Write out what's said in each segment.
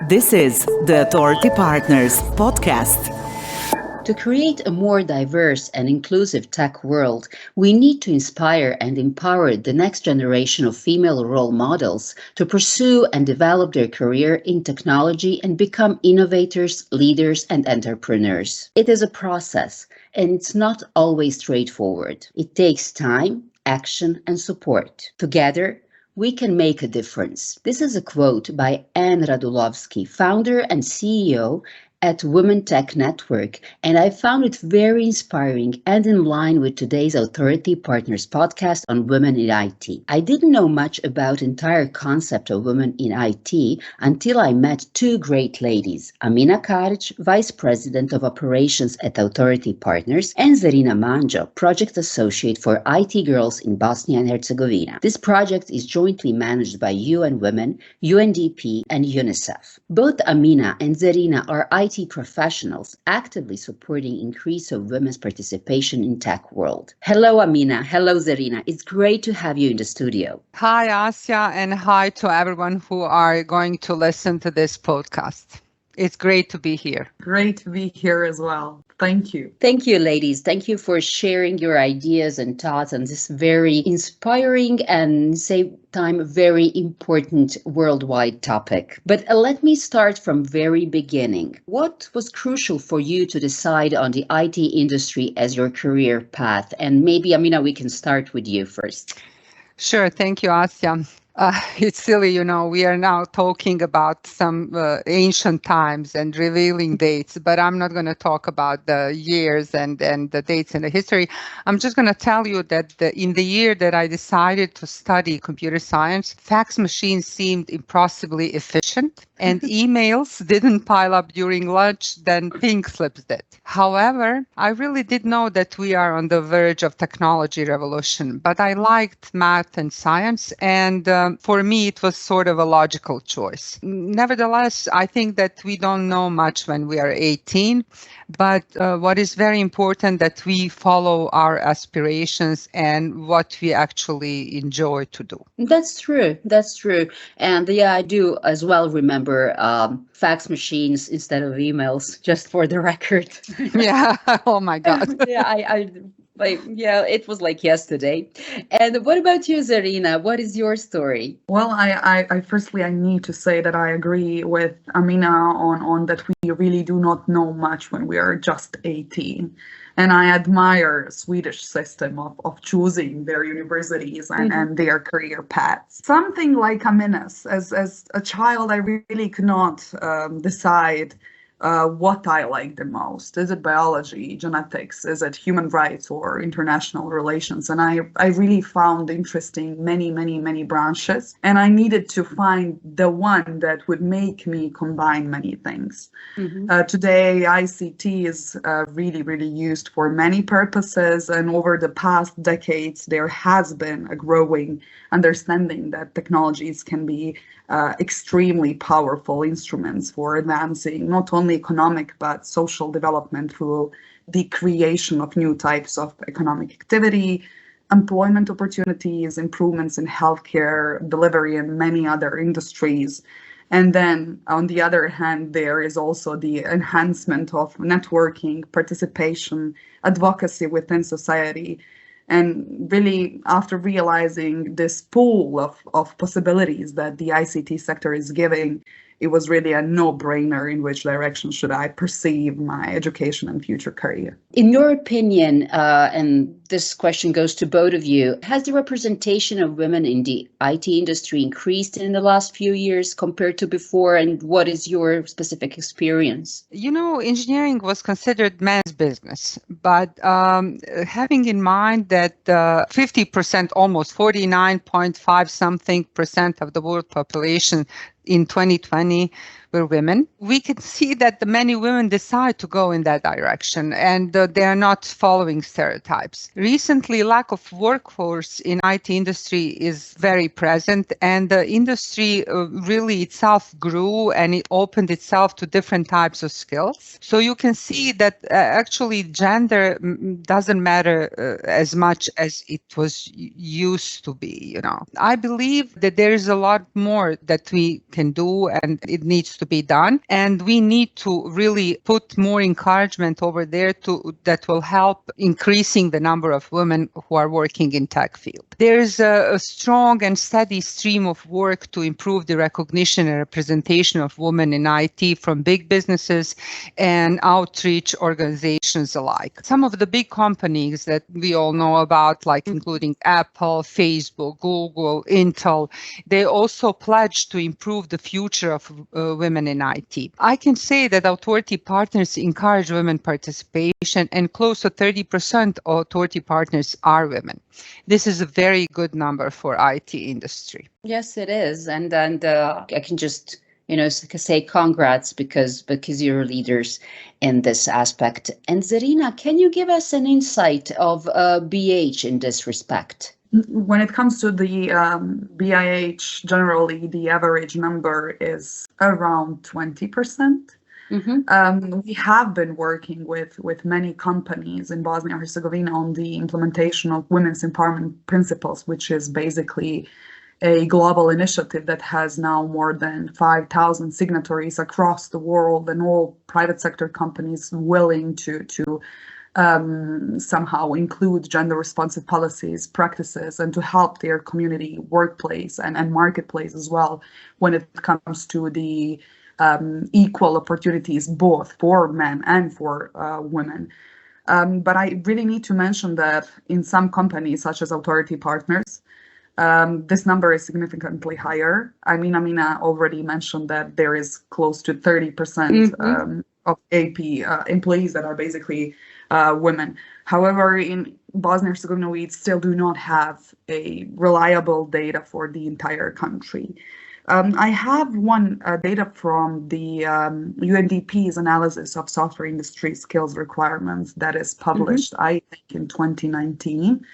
This is the Authority Partners podcast. To create a more diverse and inclusive tech world, we need to inspire and empower the next generation of female role models to pursue and develop their career in technology and become innovators, leaders, and entrepreneurs. It is a process, and it's not always straightforward. It takes time, action, and support. Together, we can make a difference. This is a quote by Anne Radulovsky, founder and CEO at Women Tech Network, and I found it very inspiring and in line with today's Authority Partners podcast on women in IT. I didn't know much about entire concept of women in IT until I met two great ladies, Amina Karic, Vice President of Operations at Authority Partners, and Zarina Manjo, Project Associate for IT Girls in Bosnia and Herzegovina. This project is jointly managed by UN Women, UNDP, and UNICEF. Both Amina and Zarina are IT professionals actively supporting increase of women's participation in tech world. Hello, Amina. Hello, Zarina. It's great to have you in the studio. Hi, Asya, and hi to everyone who are going to listen to this podcast. It's great to be here. Great to be here as well. Thank you. Thank you, ladies. Thank you for sharing your ideas and thoughts on this very inspiring and, same time, very important worldwide topic. But let me start from very beginning. What was crucial for you to decide on the IT industry as your career path? And maybe, Amina, we can start with you first. Sure. Thank you, Asya. It's silly, we are now talking about some ancient times and revealing dates, but I'm not going to talk about the years and the dates in the history. I'm just going to tell you that in the year that I decided to study computer science, fax machines seemed impossibly efficient and emails didn't pile up during lunch than pink slips did. However, I really did know that we are on the verge of technology revolution, but I liked math and science, and for me, it was sort of a logical choice. Nevertheless, I think that we don't know much when we are 18, but what is very important that we follow our aspirations and what we actually enjoy to do. That's true. That's true. And yeah, I do as well remember fax machines instead of emails, just for the record. Yeah. Oh, my God. Yeah, it was like yesterday. And what about you, Zarina? What is your story? Well, I firstly, I need to say that I agree with Amina on that we really do not know much when we are just 18. And I admire Swedish system of choosing their universities and their career paths. Something like Amina's, as a child, I really could not decide what I like the most. Is it biology, genetics? Is it human rights or international relations? And I really found interesting many branches. And I needed to find the one that would make me combine many things. Today, ICT is really used for many purposes. And over the past decades, there has been a growing understanding that technologies can be extremely powerful instruments for advancing not only economic but social development through the creation of new types of economic activity, employment opportunities, improvements in healthcare delivery, and many other industries. And then, on the other hand, there is also the enhancement of networking, participation, advocacy within society. And really, after realizing this pool of possibilities that the ICT sector is giving, it was really a no-brainer in which direction should I perceive my education and future career. In your opinion, and this question goes to both of you, has the representation of women in the IT industry increased in the last few years compared to before? And what is your specific experience? Engineering was considered men's business, but having in mind that 50%, almost 49.5 something percent of the world population in 2020 were women, we can see that the many women decide to go in that direction and they are not following stereotypes. Recently, lack of workforce in IT industry is very present, and the industry really itself grew and it opened itself to different types of skills. So you can see that actually gender doesn't matter as much as it was used to be. I believe that there is a lot more that we can do and it needs to be done. And we need to really put more encouragement over there that will help increasing the number of women who are working in tech field. There's a strong and steady stream of work to improve the recognition and representation of women in IT from big businesses and outreach organizations alike. Some of the big companies that we all know about, like including Apple, Facebook, Google, Intel, they also pledge to improve the future of women in IT. I can say that authority partners encourage women participation, and close to 30% of authority partners are women. This is a very good number for IT industry. Yes, it is, and I can just say congrats because you're leaders in this aspect. And Zarina, can you give us an insight of BH in this respect? When it comes to the BIH, generally the average number is around 20%. We have been working with many companies in Bosnia and Herzegovina on the implementation of women's empowerment principles, which is basically a global initiative that has now more than 5,000 signatories across the world, and all private sector companies willing to somehow include gender responsive policies, practices, and to help their community, workplace, and marketplace as well when it comes to the equal opportunities both for men and for women. But I really need to mention that in some companies, such as Authority Partners, this number is significantly higher. I mean, Amina already mentioned that there is close to 30% of AP employees that are basically women. However, in Bosnia and Herzegovina, we still do not have a reliable data for the entire country. I have one data from the UNDP's analysis of software industry skills requirements that is published, I think, in 2019.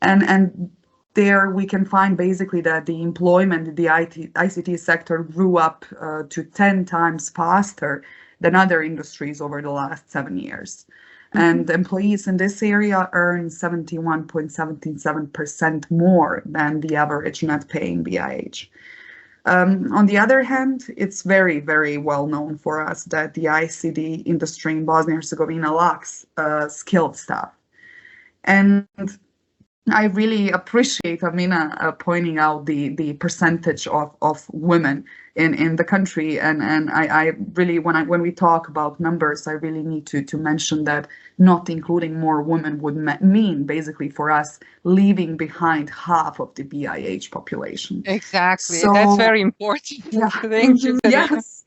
And there we can find basically that the employment in the ICT sector grew up to 10 times faster than other industries over the last 7 years. And employees in this area earn 71.77% more than the average net pay in BIH. On the other hand, it's very, very well known for us that the ICT industry in Bosnia and Herzegovina lacks skilled staff. And I really appreciate Amina pointing out the percentage of women in the country, and I really, when we talk about numbers, I really need to mention that not including more women would mean basically for us leaving behind half of the BIH population. Exactly, So, that's very important. Yeah. Thank you. Yes.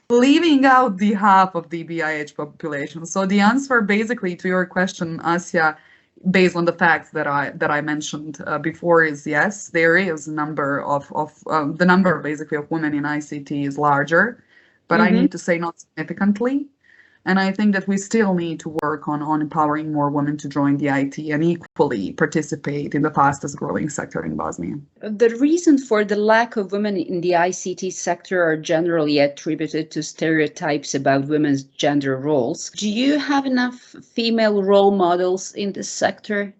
Leaving out the half of the BIH population. So the answer basically to your question, Asya, based on the facts that I mentioned before, is yes, there is a number of the number basically of women in ICT is larger, but I need to say not significantly. And I think that we still need to work on empowering more women to join the IT and equally participate in the fastest growing sector in Bosnia. The reason for the lack of women in the ICT sector are generally attributed to stereotypes about women's gender roles. Do you have enough female role models in this sector?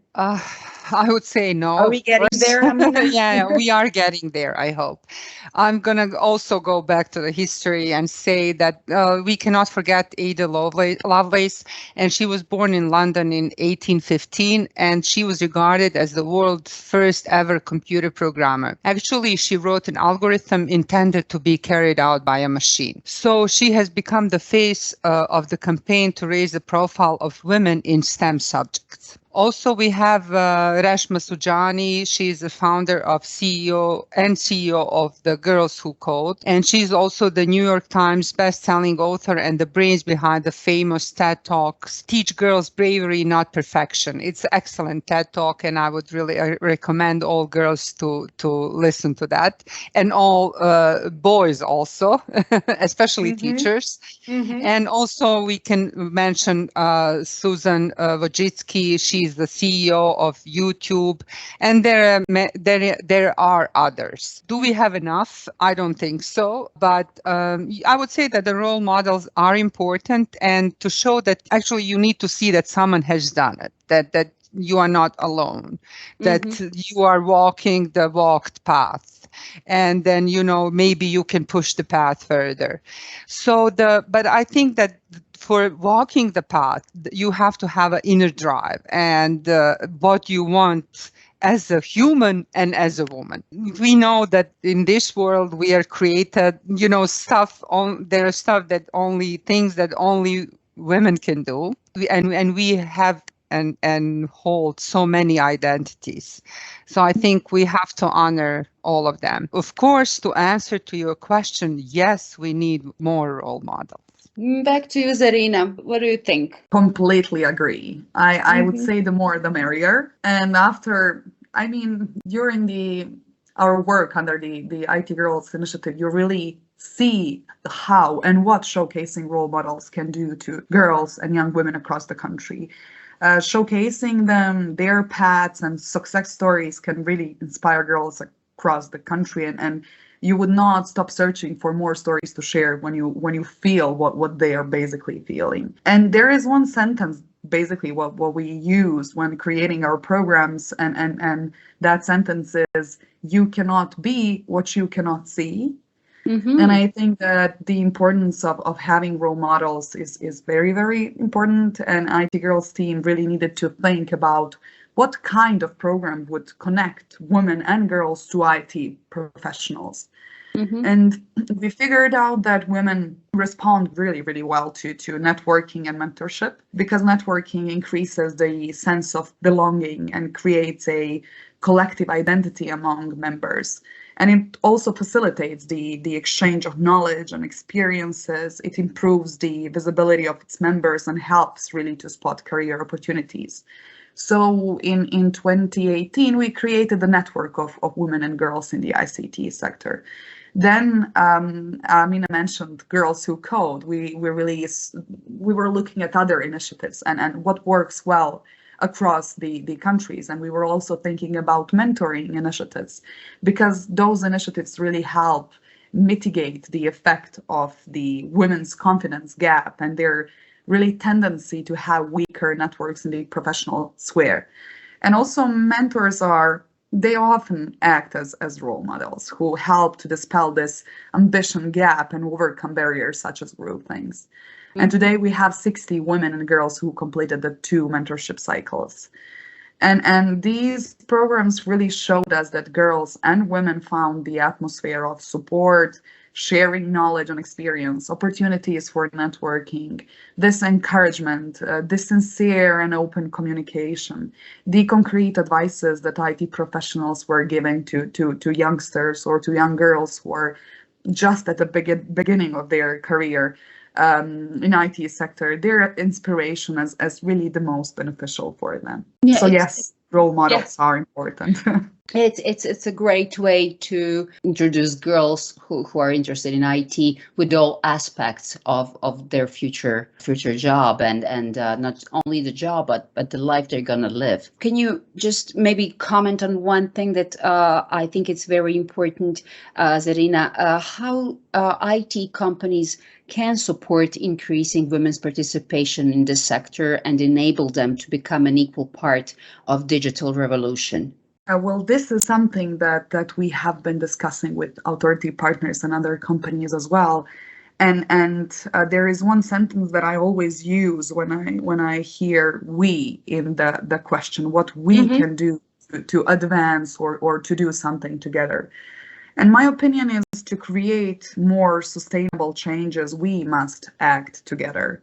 I would say no. Are we getting there, Amina? Yeah, we are getting there, I hope. I'm going to also go back to the history and say that we cannot forget Ada Lovelace, and she was born in London in 1815, and she was regarded as the world's first ever computer programmer. Actually, she wrote an algorithm intended to be carried out by a machine. So she has become the face of the campaign to raise the profile of women in STEM subjects. Also, we have Reshma Sujani. She's the founder of CEO of the Girls Who Code. And she's also the New York Times best-selling author and the brains behind the famous TED Talks, Teach Girls Bravery, Not Perfection. It's an excellent TED Talk, and I would really recommend all girls to listen to that. And all boys also, especially teachers. And also we can mention Susan Wojcicki. She's the CEO of YouTube, and there are others. Do we have enough? I don't think so, but I would say that the role models are important, and to show that actually you need to see that someone has done it, that you are not alone, that you are walking the walked path. and then maybe you can push the path further. But I think that for walking the path, you have to have an inner drive and what you want as a human and as a woman. We know that in this world we are created, there are things that only women can do. And we have and hold so many identities. So I think we have to honor all of them. Of course, to answer to your question, yes, we need more role models. Back to you, Zarina. What do you think? Completely agree. I would say the more the merrier. And during our work under the IT Girls Initiative, you really see how and what showcasing role models can do to girls and young women across the country. Showcasing them, their paths and success stories can really inspire girls across the country, and you would not stop searching for more stories to share when you feel what they are basically feeling. And there is one sentence basically what we use when creating our programs, and that sentence is, you cannot be what you cannot see. Mm-hmm. And I think that the importance of having role models is very, very important. And IT Girls team really needed to think about what kind of program would connect women and girls to IT professionals. Mm-hmm. And we figured out that women respond really, really well to networking and mentorship, because networking increases the sense of belonging and creates a collective identity among members. And it also facilitates the exchange of knowledge and experiences. It improves the visibility of its members and helps really to spot career opportunities. So in 2018, we created the network of women and girls in the ICT sector. Then Amina mentioned Girls Who Code. We were looking at other initiatives and what works well across the countries. And we were also thinking about mentoring initiatives, because those initiatives really help mitigate the effect of the women's confidence gap and their really tendency to have weaker networks in the professional sphere. And also mentors they often act as role models who help to dispel this ambition gap and overcome barriers such as groupthings. And today we have 60 women and girls who completed the 2 mentorship cycles. And these programs really showed us that girls and women found the atmosphere of support, sharing knowledge and experience, opportunities for networking, this encouragement, this sincere and open communication, the concrete advices that IT professionals were giving to youngsters or to young girls who are just at the beginning of their career in IT sector, their inspiration as really the most beneficial for them. Yeah, so yes, role models are important. It's a great way to introduce girls who are interested in IT with all aspects of their future job and not only the job but the life they're gonna live. Can you just maybe comment on one thing that I think it's very important, Zarina, how IT companies can support increasing women's participation in this sector and enable them to become an equal part of digital revolution? Well, this is something that we have been discussing with authority partners and other companies as well. And there is one sentence that I always use when I hear we in the question, what we can do to advance or to do something together. And my opinion is, to create more sustainable changes, we must act together.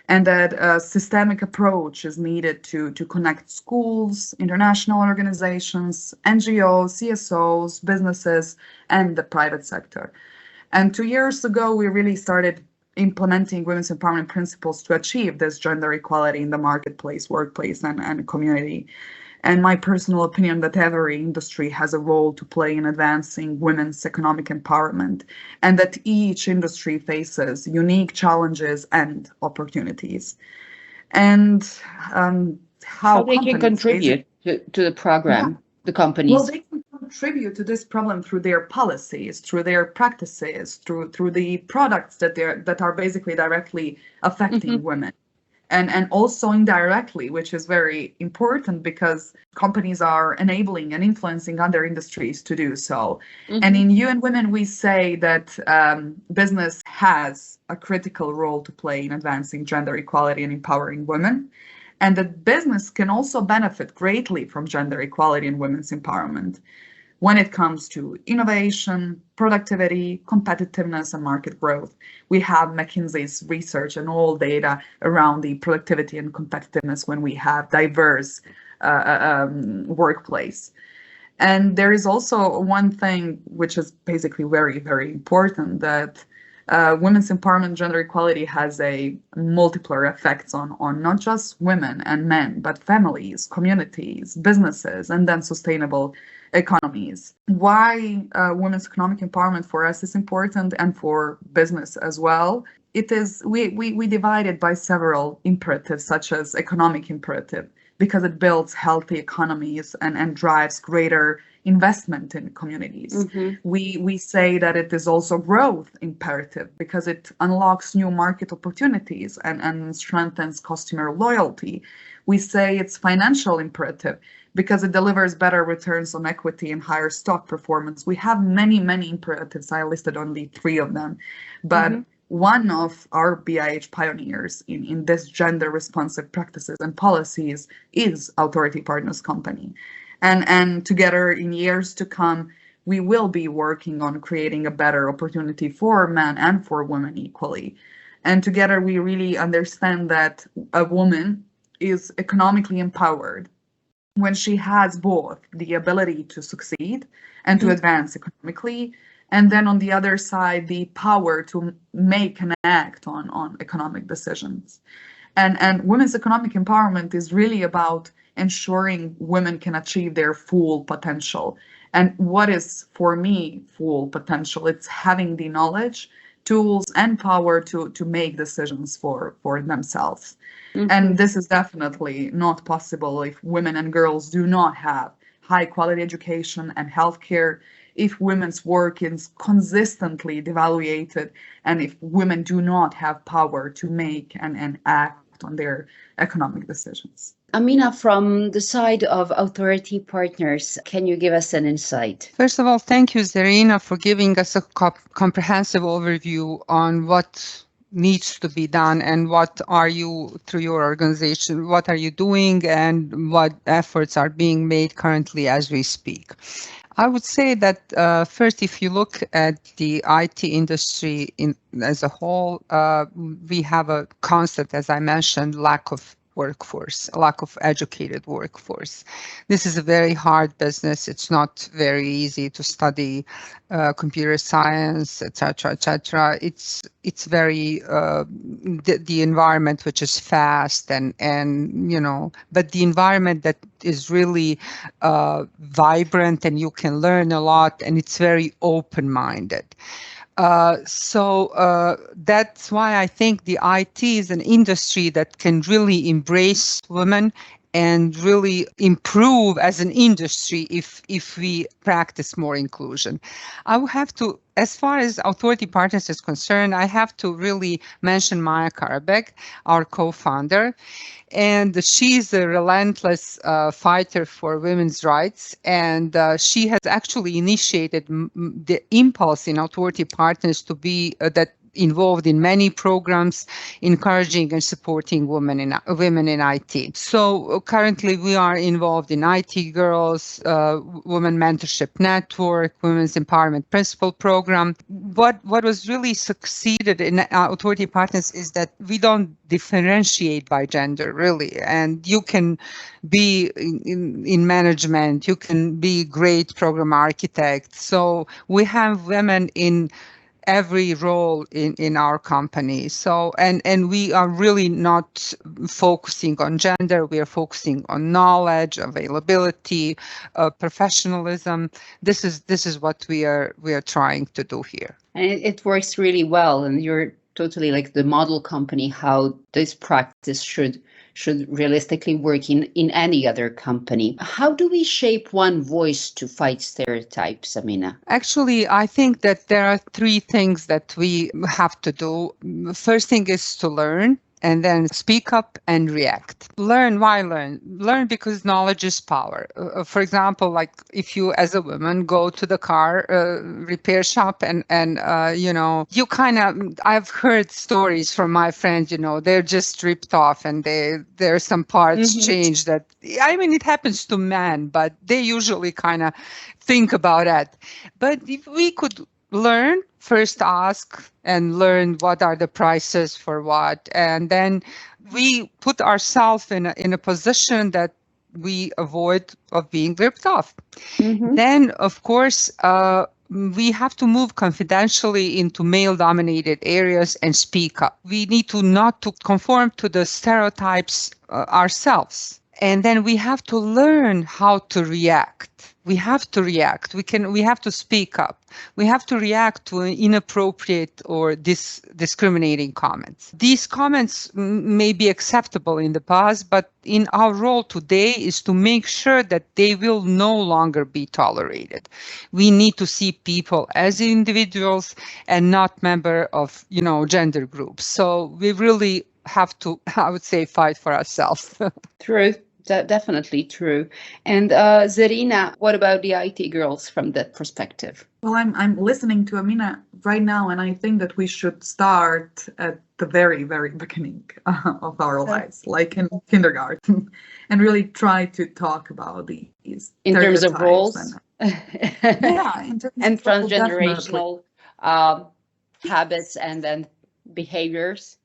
And that a systemic approach is needed to connect schools, international organizations, NGOs, CSOs, businesses, and the private sector. And 2 years ago, we really started implementing women's empowerment principles to achieve this gender equality in the marketplace, workplace, and community. And my personal opinion that every industry has a role to play in advancing women's economic empowerment, and that each industry faces unique challenges and opportunities. And how they can contribute to the program, the companies. Well, they can contribute to this problem through their policies, through their practices, through the products that are basically directly affecting women. and also indirectly, which is very important because companies are enabling and influencing other industries to do so. And in UN Women, we say that business has a critical role to play in advancing gender equality and empowering women, and that business can also benefit greatly from gender equality and women's empowerment when it comes to innovation, productivity, competitiveness, and market growth. We have McKinsey's research and all data around the productivity and competitiveness when we have diverse workplace. And there is also one thing which is basically very, very important, that women's empowerment, gender equality has a multiplier effects on not just women and men, but families, communities, businesses, and then sustainable economies. Why women's economic empowerment for us is important, and for business as well. It is we divide it by several imperatives, such as economic imperative, because it builds healthy economies and drives greater investment in communities. We say that it is also growth imperative because it unlocks new market opportunities and strengthens customer loyalty. We say it's financial imperative because it delivers better returns on equity and higher stock performance. We have many, many imperatives. I listed only 3 of them, but one of our BIH pioneers in this gender responsive practices and policies is Authority Partners Company. And together in years to come, we will be working on creating a better opportunity for men and for women equally. And together we really understand that a woman is economically empowered when she has both the ability to succeed and to advance economically, and then on the other side, the power to make and act on economic decisions. And women's economic empowerment is really about ensuring women can achieve their full potential. And what is, for me, full potential? It's having the knowledge, tools, and power to make decisions for themselves. And this is definitely not possible if women and girls do not have high quality education and healthcare, if women's work is consistently devaluated, and if women do not have power to make and act on their economic decisions. Amina, from the side of Authority Partners, can you give us an insight? First of all, thank you, Zarina, for giving us a comprehensive overview on what needs to be done and what are you, through your organization, what are you doing and what efforts are being made currently as we speak. I would say that first, if you look at the IT industry as a whole, we have a constant, as I mentioned, lack of workforce, a lack of educated workforce. This is a very hard business. It's not very easy to study computer science, etc., etc. It's very the environment which is fast and but the environment that is really vibrant and you can learn a lot and it's very open-minded. So that's why I think the IT is an industry that can really embrace women and really improve as an industry if we practice more inclusion. I will have to, as far as Authority Partners is concerned, I have to really mention Maya Karabek, our co-founder. And she's a relentless fighter for women's rights. And she has actually initiated the impulse in Authority Partners to be that involved in many programs encouraging and supporting women in IT. So currently we are involved in IT Girls, Women Mentorship Network, Women's Empowerment Principle Program. What was really succeeded in Authority Partners is that we don't differentiate by gender, really. And you can be in management, you can be great program architect. So we have women in every role in our company. So, and we are really not focusing on gender. We are focusing on knowledge, availability, professionalism. This is what we are trying to do here. And it works really well. And you're totally like the model company, how this practice should realistically work in any other company. How do we shape one voice to fight stereotypes, Amina? Actually, I think that there are 3 things that we have to do. First thing is to learn and then speak up and react. Learn. Why learn? Learn because knowledge is power. For example, like if you as a woman go to the car repair shop and you kind of, I've heard stories from my friends, they're just ripped off and there's some parts changed that, I mean, it happens to men, but they usually kind of think about it. But if we could learn, first ask and learn what are the prices for what, and then we put ourselves in a position that we avoid of being ripped off. Then, of course, we have to move confidentially into male-dominated areas and speak up. We need to not to conform to the stereotypes ourselves. And then we have to learn how to react. We have to react. We have to speak up. We have to react to inappropriate or discriminating comments. These comments may be acceptable in the past, but in our role today is to make sure that they will no longer be tolerated. We need to see people as individuals and not member of, gender groups. So we really have to, I would say, fight for ourselves. True. Definitely true. And Zarina, what about the IT girls from that perspective? Well, I'm listening to Amina right now, and I think that we should start at the very, very beginning of our lives, like in kindergarten, and really try to talk about these in terms of roles, yeah, in terms and of transgenerational habits and then behaviors.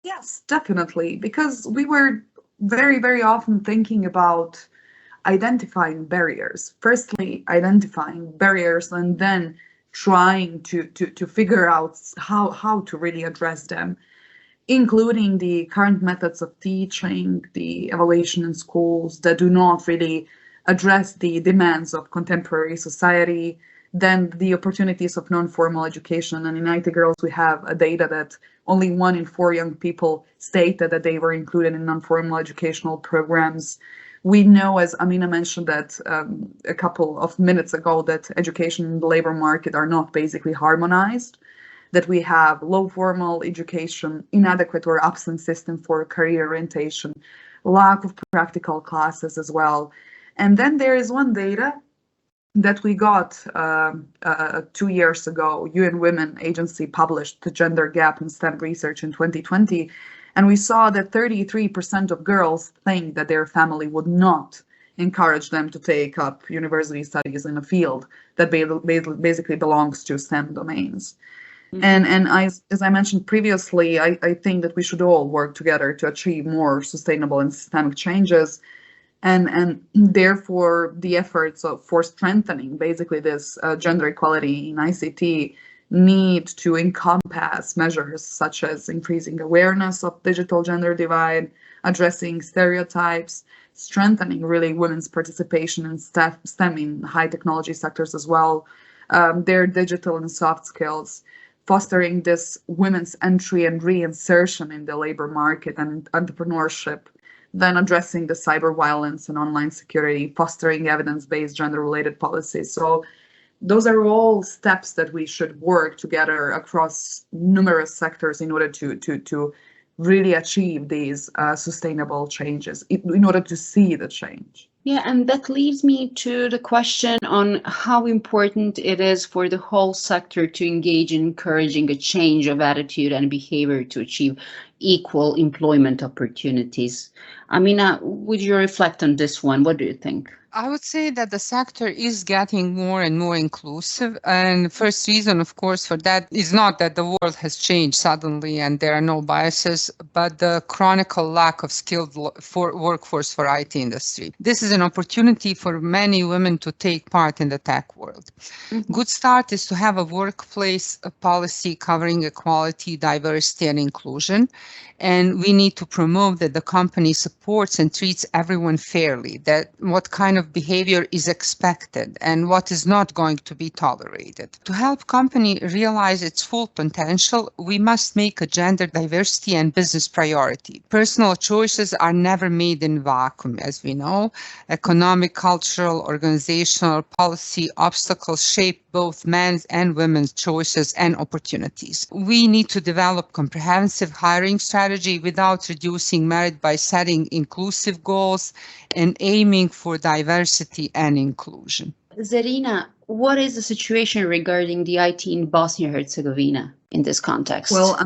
Yes, definitely, because we were very, very often thinking about identifying barriers. Firstly, identifying barriers and then trying to figure out how to really address them, including the current methods of teaching, the evaluation in schools that do not really address the demands of contemporary society, then the opportunities of non-formal education. And in IT Girls, we have a data that only 1 in 4 young people stated that they were included in non-formal educational programs. We know, as Amina mentioned that a couple of minutes ago, that education and the labor market are not basically harmonized, that we have low formal education, inadequate or absent system for career orientation, lack of practical classes as well. And then there is one data that we got 2 years ago. UN Women Agency published the gender gap in STEM research in 2020, and we saw that 33% of girls think that their family would not encourage them to take up university studies in a field that basically belongs to STEM domains. And as I mentioned previously, I think that we should all work together to achieve more sustainable and systemic changes. And therefore, the efforts for strengthening basically this gender equality in ICT need to encompass measures such as increasing awareness of digital gender divide, addressing stereotypes, strengthening really women's participation in STEM in high technology sectors as well, their digital and soft skills, fostering this women's entry and reinsertion in the labor market and entrepreneurship, then addressing the cyber violence and online security, fostering evidence-based gender-related policies. So those are all steps that we should work together across numerous sectors in order to really achieve these sustainable changes, in order to see the change. Yeah, and that leads me to the question on how important it is for the whole sector to engage in encouraging a change of attitude and behavior to achieve equal employment opportunities. Amina, would you reflect on this one? What do you think? I would say that the sector is getting more and more inclusive. And the first reason, of course, for that is not that the world has changed suddenly and there are no biases, but the chronic lack of skilled workforce for IT industry. This is an opportunity for many women to take part in the tech world. Good start is to have a workplace policy covering equality, diversity, and inclusion. And we need to promote that the company supports and treats everyone fairly, that what kind of of behavior is expected and what is not going to be tolerated. To help company realize its full potential, we must make a gender diversity and business priority. Personal choices are never made in vacuum, as we know. Economic, cultural, organizational, policy obstacles shape both men's and women's choices and opportunities. We need to develop comprehensive hiring strategy without reducing merit by setting inclusive goals and aiming for diversity and inclusion. Zarina, what is the situation regarding the IT in Bosnia-Herzegovina in this context? Well,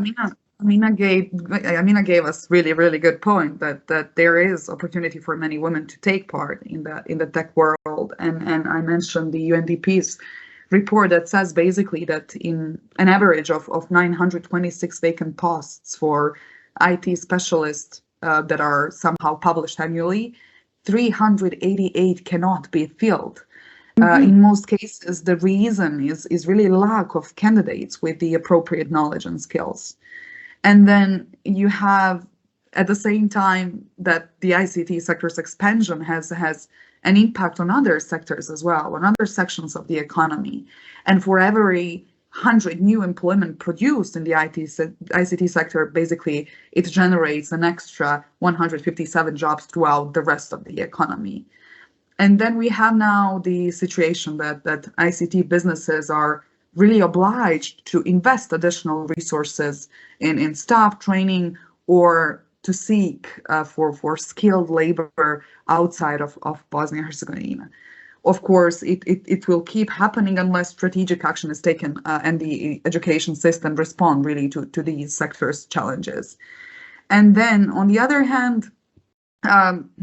Amina gave us really good point that there is opportunity for many women to take part in the tech world, and I mentioned the UNDP's report that says basically that in an average of 926 vacant posts for IT specialists that are somehow published annually, 388 cannot be filled. In most cases, the reason is really lack of candidates with the appropriate knowledge and skills. And then you have, at the same time, that the ICT sector's expansion has an impact on other sectors as well, on other sections of the economy. And for every 100 new employment produced in the ICT sector, basically it generates an extra 157 jobs throughout the rest of the economy. And then we have now the situation that ICT businesses are really obliged to invest additional resources in staff training or to seek for skilled labor outside of Bosnia-Herzegovina. Of course, it will keep happening unless strategic action is taken and the education system respond really to these sectors' challenges. And then, on the other hand,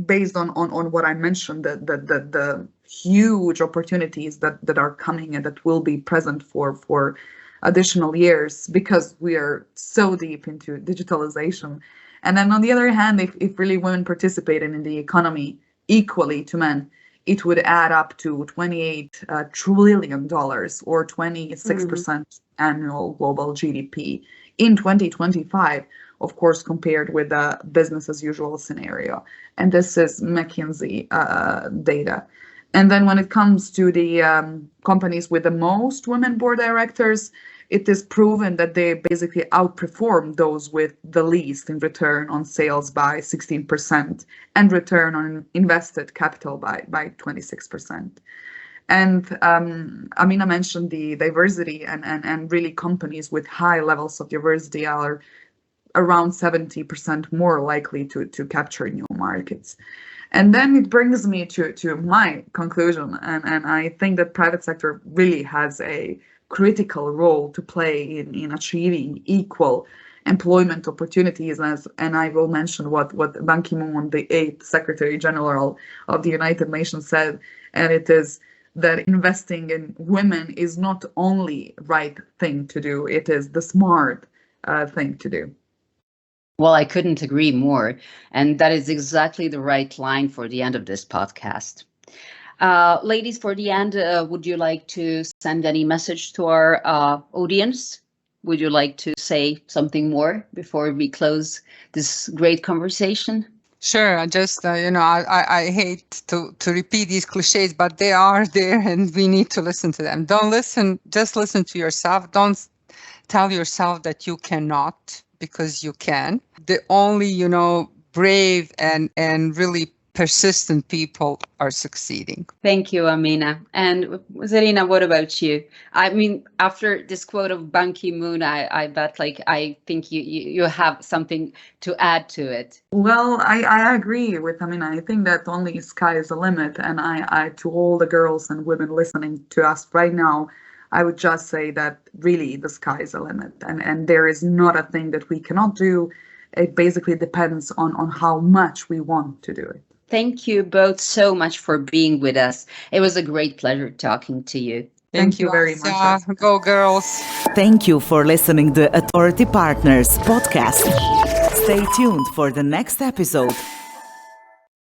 based on what I mentioned, the huge opportunities that are coming and that will be present for additional years because we are so deep into digitalization. And then on the other hand, if really women participated in the economy equally to men, it would add up to $28 trillion or 26% annual global GDP in 2025, of course, compared with the business as usual scenario. And this is McKinsey data. And then when it comes to the companies with the most women board directors, it is proven that they basically outperform those with the least in return on sales by 16% and return on invested capital by 26%. And Amina mentioned the diversity and really companies with high levels of diversity are around 70% more likely to capture new markets. And then it brings me to my conclusion, and I think that private sector really has a critical role to play in achieving equal employment opportunities, and I will mention what Ban Ki-moon, the 8th Secretary General of the United Nations, said, and it is that investing in women is not only right thing to do, it is the smart thing to do. Well, I couldn't agree more. And that is exactly the right line for the end of this podcast. Ladies, for the end, would you like to send any message to our audience? Would you like to say something more before we close this great conversation? Sure. I just, I hate to repeat these cliches, but they are there and we need to listen to them. Don't listen, just listen to yourself. Don't tell yourself that you cannot, because you can. The only, brave and really persistent people are succeeding. Thank you, Amina. And Zarina, what about you? I mean, after this quote of Ban Ki-moon, I bet I think you have something to add to it. Well, I agree with Amina. I think that only sky is the limit. And I to all the girls and women listening to us right now, I would just say that really the sky is the limit. And there is not a thing that we cannot do. It basically depends on how much we want to do it. Thank you both so much for being with us. It was a great pleasure talking to you. Thank you very much. Go girls. Thank you for listening to Authority Partners podcast. Stay tuned for the next episode.